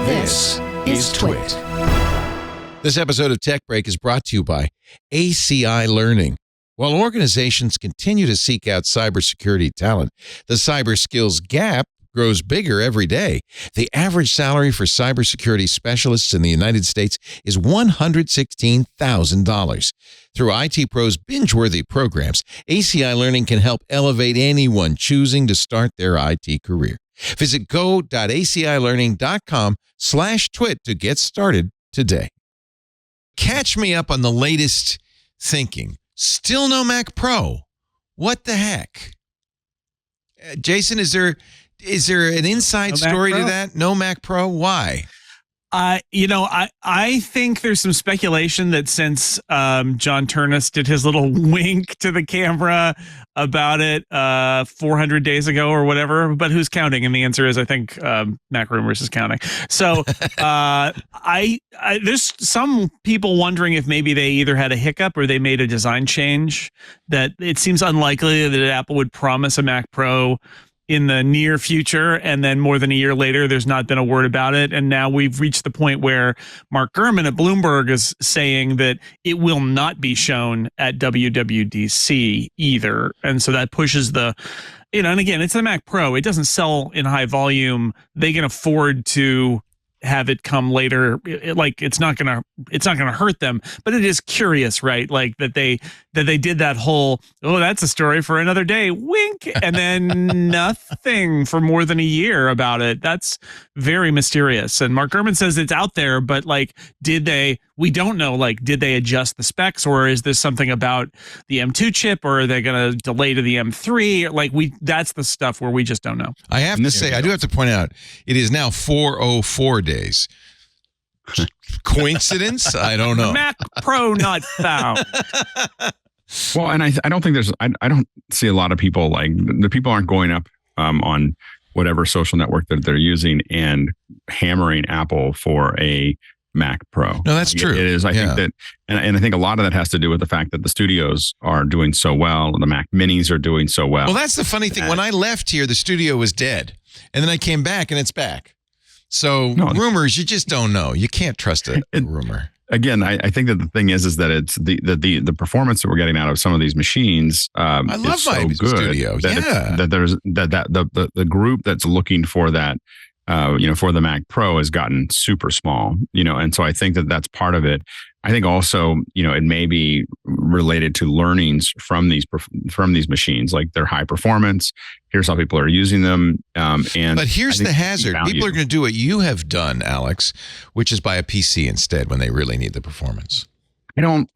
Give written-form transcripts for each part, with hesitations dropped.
This is TWiT. This episode of Tech Break is brought to you by ACI Learning. While organizations continue to seek out cybersecurity talent, the cyber skills gap grows bigger every day. The average salary for cybersecurity specialists in the United States is $116,000. Through IT Pro's binge-worthy programs, ACI Learning can help elevate anyone choosing to start their IT career. Visit go.acilearning.com/twit to get started today. Catch me up on the latest thinking. Still no Mac Pro. What the heck? Jason, is there an inside story to that? No Mac Pro? Why? I think there's some speculation that since John Ternus did his little wink to the camera about it 400 days ago or whatever, but who's counting? And the answer is, I think Mac Rumors is counting. So there's some people wondering if maybe they either had a hiccup or they made a design change, that it seems unlikely that Apple would promise a Mac Pro in the near future, and then more than a year later, there's not been a word about it. And now we've reached the point where Mark Gurman at Bloomberg is saying that it will not be shown at WWDC either. And so that pushes and again, it's the Mac Pro. It doesn't sell in high volume. They can afford to have it come later. It's not gonna hurt them, but it is curious, right? Like that they did that whole, oh, that's a story for another day, wink, and then nothing for more than a year about it. That's very mysterious. And Mark Gurman says it's out there, but we don't know, did they adjust the specs, or is this something about the M2 chip, or are they going to delay to the M3? That's the stuff where we just don't know. I have to say, I do have to point out, it is now 404 days. Coincidence? I don't know. Mac Pro not found. Well, and I don't think I don't see a lot of people, the people aren't going up on whatever social network that they're using and hammering Apple for a Mac Pro. No, that's true. It is. I think that, and I think a lot of that has to do with the fact that the studios are doing so well, and the Mac Minis are doing so well. Well, that's the funny thing. When I left here, the studio was dead, and then I came back, and it's back. So rumors, you just don't know. You can't trust a rumor. Again, I think that the thing is that it's the performance that we're getting out of some of these machines. I love my studio. That there's the group that's looking for that. For the Mac Pro has gotten super small, and so I think that that's part of it. I think also, it may be related to learnings from these machines, like they're high performance. Here's how people are using them. But here's the hazard. People are going to do what you have done, Alex, which is buy a PC instead when they really need the performance. I don't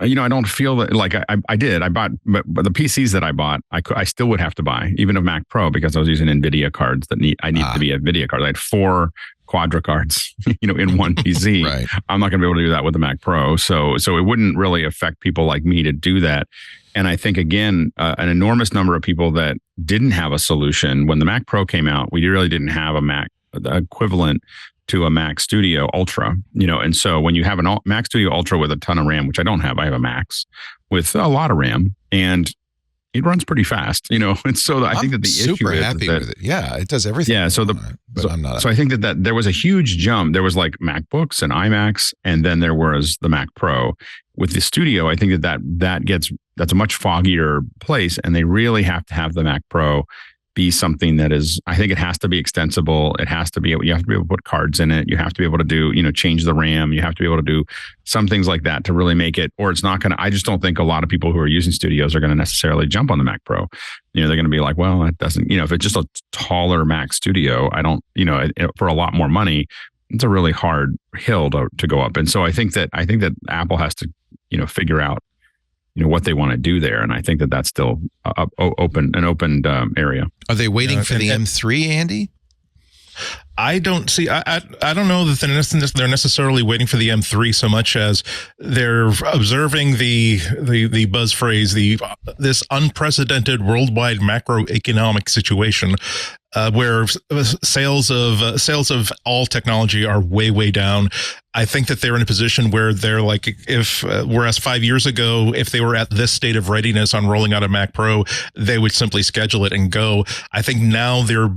feel that I bought, but the PCs that I bought, I still would have to buy even a Mac Pro because I was using NVIDIA cards that I need to be NVIDIA cards. I had 4 Quadra cards, in one PC. Right. I'm not going to be able to do that with the Mac Pro. So it wouldn't really affect people like me to do that. And I think, again, an enormous number of people that didn't have a solution when the Mac Pro came out, we really didn't have a Mac equivalent to a Mac Studio Ultra, and so when you have a Mac Studio Ultra with a ton of RAM, which I don't have, I have a Max with a lot of RAM, and it runs pretty fast, and so I think that the issue is super happy with it. Yeah, it does everything. Yeah, so I'm not. So I think that there was a huge jump. There was MacBooks and iMacs, and then there was the Mac Pro. With the Studio, I think that's a much foggier place, and they really have to have the Mac Pro be something that is, I think it has to be extensible. It has to be, you have to be able to put cards in it. You have to be able to do, change the RAM. You have to be able to do some things like that to really make it, or it's not going to, I just don't think a lot of people who are using studios are going to necessarily jump on the Mac Pro. They're going to be like, well, it doesn't, if it's just a taller Mac Studio, I don't, for a lot more money, it's a really hard hill to go up. And so I think that Apple has to, figure out, what they want to do there. And I think that that's still an open area. Are they waiting for the M3, Andy? I don't see. I don't know that they're necessarily waiting for the M3 so much as they're observing the buzz phrase, this unprecedented worldwide macroeconomic situation, where sales of all technology are way down. I think that they're in a position where they're like, whereas 5 years ago, if they were at this state of readiness on rolling out a Mac Pro, they would simply schedule it and go. I think now they're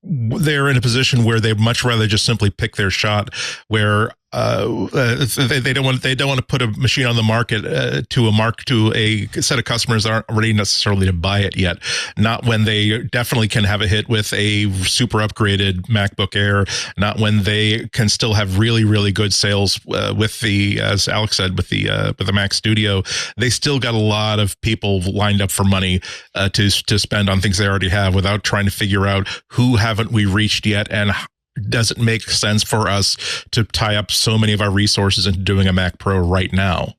they're in a position where they'd much rather just simply pick their shot, where they don't want to put a machine on the market to a set of customers that aren't ready necessarily to buy it yet. Not when they definitely can have a hit with a super upgraded MacBook Air. Not when they can still have really, really good sales with the, as Alex said, with the Mac Studio. They still got a lot of people lined up for money to spend on things they already have, without trying to figure out who haven't we reached yet, and does it make sense for us to tie up so many of our resources into doing a Mac Pro right now?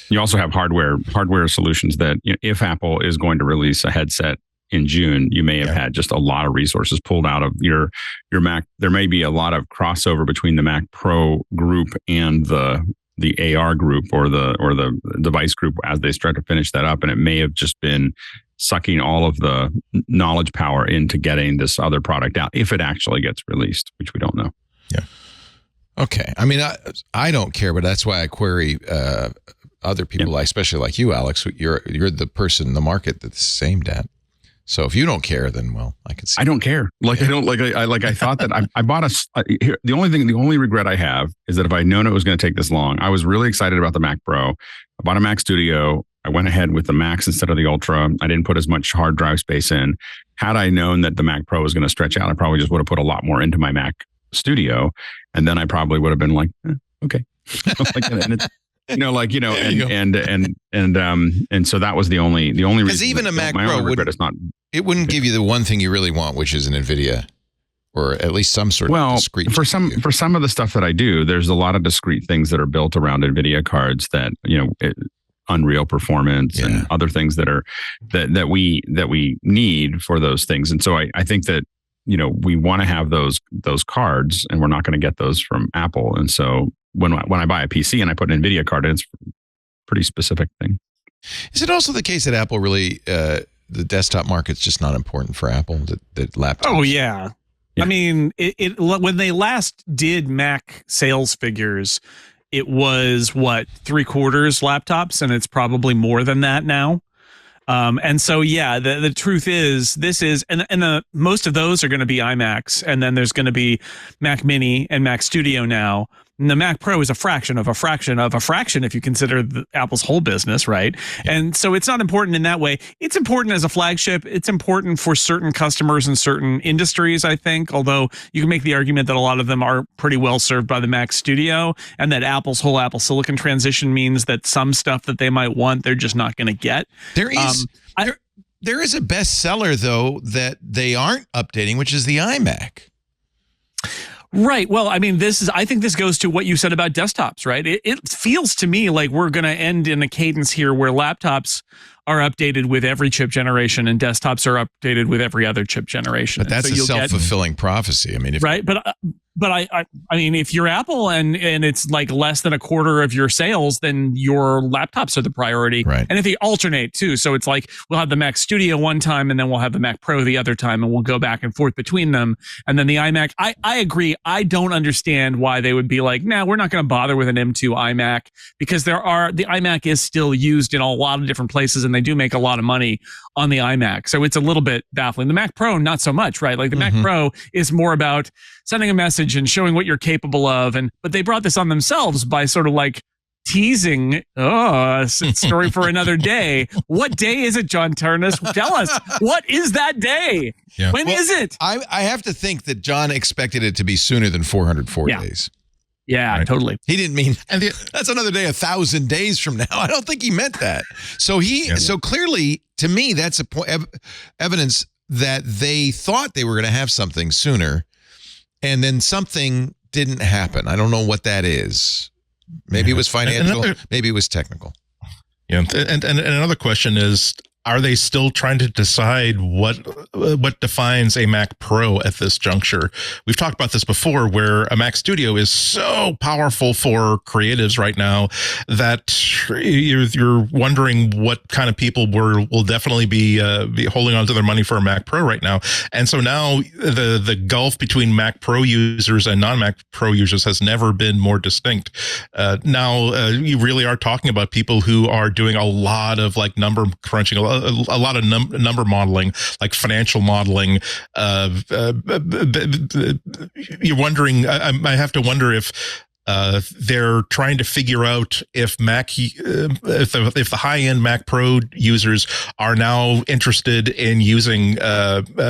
You also have hardware solutions that, if Apple is going to release a headset in June, you may have had just a lot of resources pulled out of your Mac. There may be a lot of crossover between the Mac Pro group and the AR group or the device group as they start to finish that up, and it may have just been sucking all of the knowledge power into getting this other product out, if it actually gets released, which we don't know. Yeah. Okay. I mean, I don't care, but that's why I query other people, especially like you, Alex. You're the person in the market that's aimed at. So if you don't care, then I can see. I don't care. I thought that I bought the only regret I have is that if I'd known it was going to take this long, I was really excited about the Mac Pro. I bought a Mac Studio. I went ahead with the Max instead of the Ultra. I didn't put as much hard drive space in. Had I known that the Mac Pro was going to stretch out, I probably just would have put a lot more into my Mac Studio, and then I probably would have been like, okay, and so that was the only reason. Because even a Mac Pro wouldn't give you the one thing you really want, which is an NVIDIA, or at least some sort of discrete. For some of the stuff that I do, there's a lot of discrete things that are built around NVIDIA cards that Unreal performance and other things that we need for those things. And so I think that, we want to have those cards, and we're not going to get those from Apple. And so when I buy a PC and I put an NVIDIA card in, it's a pretty specific thing. Is it also the case that Apple really, the desktop market's just not important for Apple, that laptops? Oh, yeah. I mean, when they last did Mac sales figures, it was 3/4 laptops, and it's probably more than that now. And so, the truth is, most of those are going to be iMacs, and then there's going to be Mac Mini and Mac Studio now. And the Mac Pro is a fraction of a fraction of a fraction if you consider Apple's whole business, right? And so it's not important in that way. It's important as a flagship. It's important for certain customers in certain industries, I think, although you can make the argument that a lot of them are pretty well served by the Mac Studio, and that Apple's whole Apple Silicon transition means that some stuff that they might want, they're just not going to get. There is a bestseller, though, that they aren't updating, which is the iMac. Right. Well, I mean, I think this goes to what you said about desktops, right? It feels to me like we're going to end in a cadence here where laptops are updated with every chip generation and desktops are updated with every other chip generation. But that's a self-fulfilling prophecy. I mean, right. But I mean, if you're Apple and it's like less than 1/4 of your sales, then your laptops are the priority. Right. And if they alternate too, so it's like we'll have the Mac Studio one time and then we'll have the Mac Pro the other time, and we'll go back and forth between them. And then the iMac, I agree. I don't understand why they would be like, nah, we're not going to bother with an M2 iMac, because the iMac is still used in a lot of different places, and they do make a lot of money on the iMac. So it's a little bit baffling. The Mac Pro, not so much, right? Like the Mac Pro is more about sending a message and showing what you're capable of. But they brought this on themselves by sort of like teasing, story for another day. What day is it, John Ternus? Tell us, what is that day? Yeah. When is it? I have to think that John expected it to be sooner than 404 days. Yeah, right. Totally. He didn't mean, that's another day, 1,000 days from now. I don't think he meant that. So so clearly, to me, that's evidence that they thought they were going to have something sooner, and then something didn't happen. I don't know what that is. Maybe it was financial. Maybe it was technical. Yeah, and another question is, are they still trying to decide what defines a Mac Pro at this juncture? We've talked about this before, where a Mac Studio is so powerful for creatives right now that you're wondering what kind of people will definitely be holding on to their money for a Mac Pro right now. And so now the gulf between Mac Pro users and non-Mac Pro users has never been more distinct. Now you really are talking about people who are doing a lot of like number crunching, a lot of number modeling, like financial modeling. You're wondering, I have to wonder if they're trying to figure out if if the high-end Mac Pro users are now interested in using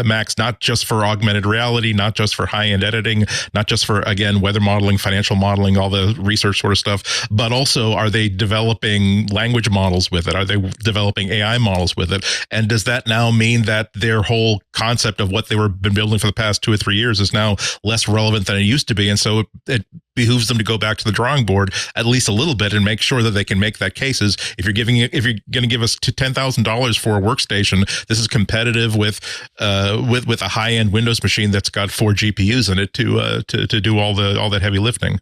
Macs not just for augmented reality, not just for high-end editing, not just for, again, weather modeling, financial modeling, all the research sort of stuff, but also are they developing language models with it? Are they developing AI models with it? And does that now mean that their whole concept of what they were been building for the past 2 or 3 years is now less relevant than it used to be? And so it behooves them to go back to the drawing board at least a little bit and make sure that they can make that cases. If you're going to give us $10,000 for a workstation, this is competitive with a high end Windows machine that's got 4 GPUs in it to do all that heavy lifting.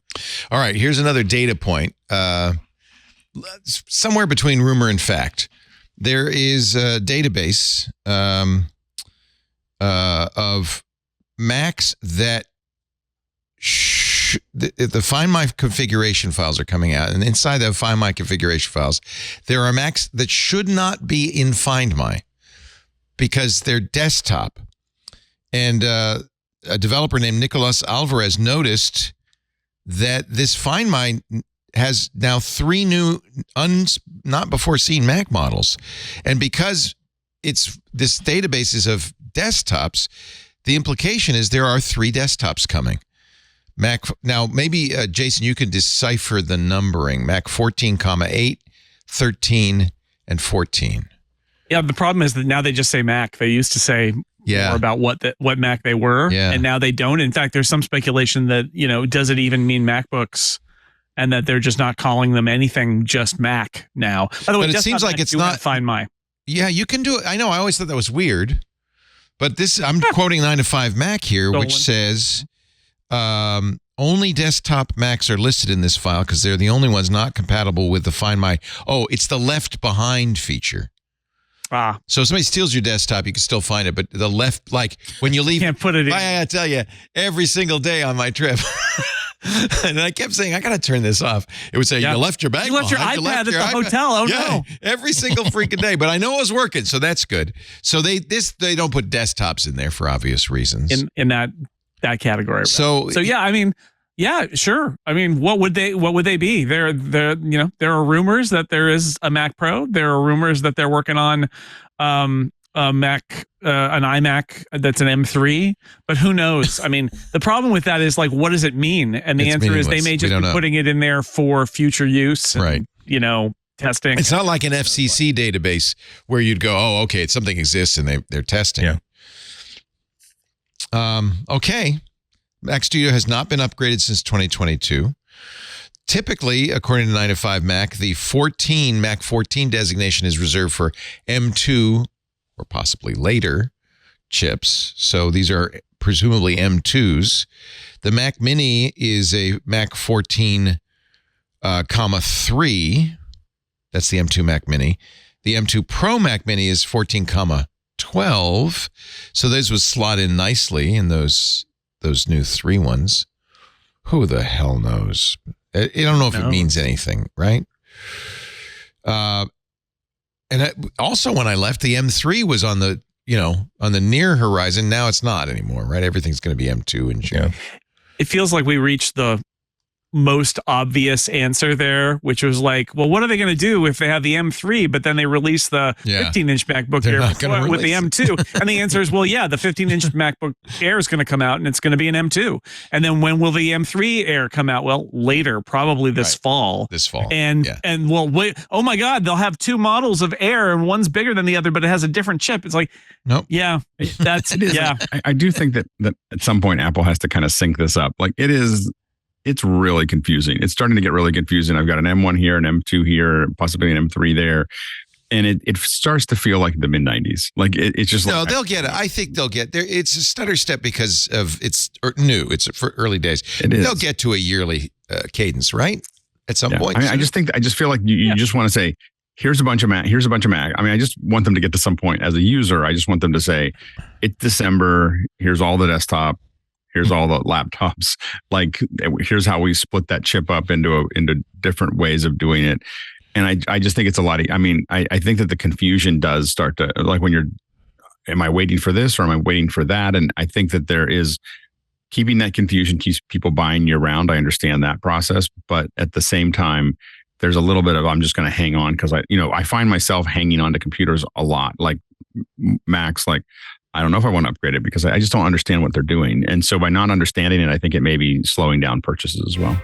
All right, here's another data point. Somewhere between rumor and fact, there is a database of Macs that the Find My configuration files are coming out, and inside the Find My configuration files, there are Macs that should not be in Find My because they're desktop. And a developer named Nicolas Alvarez noticed that this Find My has now 3 new not before seen Mac models, and because this database is of desktops, the implication is there are 3 desktops coming. Mac now, maybe Jason, you can decipher the numbering. Mac 14,8, 13, and 14. Yeah, the problem is that now they just say Mac. They used to say more about what Mac they were, and now they don't. In fact, there's some speculation that, does it even mean MacBooks, and that they're just not calling them anything, just Mac now. By the way, but it seems like it's not Find My. Yeah, you can do it. I know. I always thought that was weird, but I'm quoting 9to5Mac here, which says. Only desktop Macs are listed in this file because they're the only ones not compatible with the Find My. Oh, it's the left behind feature. So if somebody steals your desktop, you can still find it, but the left, like when you leave, can't put it in. I tell you, every single day on my trip. And I kept saying, I got to turn this off. It would say, you left your bag. You left your iPad at the hotel. Oh, no. Every single freaking day. But I know it was working, so that's good. So they don't put desktops in there for obvious reasons. In that category. Right? So yeah, I mean, yeah, sure. I mean, what would they be? There are rumors that there is a Mac Pro. There are rumors that they're working on a Mac, an iMac that's an M3, but who knows? I mean, the problem with that is like, what does it mean? And the answer is they may just be putting it in there for future use, and, right? Testing. It's not like an FCC database where you'd go, oh, okay, something exists and they're testing. Yeah. Okay. Mac Studio has not been upgraded since 2022. Typically, according to 9to5Mac, the Mac 14 designation is reserved for M2 or possibly later chips. So these are presumably M2s. The Mac Mini is a Mac 14, 3. That's the M2 Mac Mini. The M2 Pro Mac Mini is 14, 12. So those would slot in nicely in those new 3 ones. Who the hell knows? I don't know if it means anything, right? And also when I left, the M3 was on the near horizon. Now it's not anymore, right? Everything's going to be M2 and shit. Yeah. It feels like we reached the most obvious answer there, which was like, well, what are they going to do if they have the M3, but then they release the 15-inch MacBook Air with the M2? And the answer is, well, yeah, the 15-inch MacBook Air is going to come out, and it's going to be an M2. And then when will the M3 Air come out? Well, later, probably this fall. This fall. And well, wait, oh my God, they'll have 2 models of Air, and one's bigger than the other, but it has a different chip. It's like, nope. Yeah, that's it. Yeah. I do think that at some point Apple has to kind of sync this up. Like it's really confusing. It's starting to get really confusing. I've got an M1 here, an M2 here, possibly an M3 there. And it starts to feel like the mid-90s. Like it's just no, they'll get it. I think they'll get there. It's a stutter step because of it's new. It's for early days. They'll get to a yearly cadence, right? at some point. I mean, I just feel like you just want to say, here's a bunch of Mac. I mean, I just want them to get to some point as a user. I just want them to say, it's December. Here's all the desktop. Here's all the laptops. Like, here's how we split that chip up into different ways of doing it. And I just think it's a lot. I think that the confusion does start to, like, when am I waiting for this or am I waiting for that? And I think that there is, keeping that confusion keeps people buying year round. I understand that process, but at the same time, there's a little bit of, I'm just going to hang on because I find myself hanging on to computers a lot, like Macs. Like, I don't know if I want to upgrade it because I just don't understand what they're doing. And so by not understanding it, I think it may be slowing down purchases as well.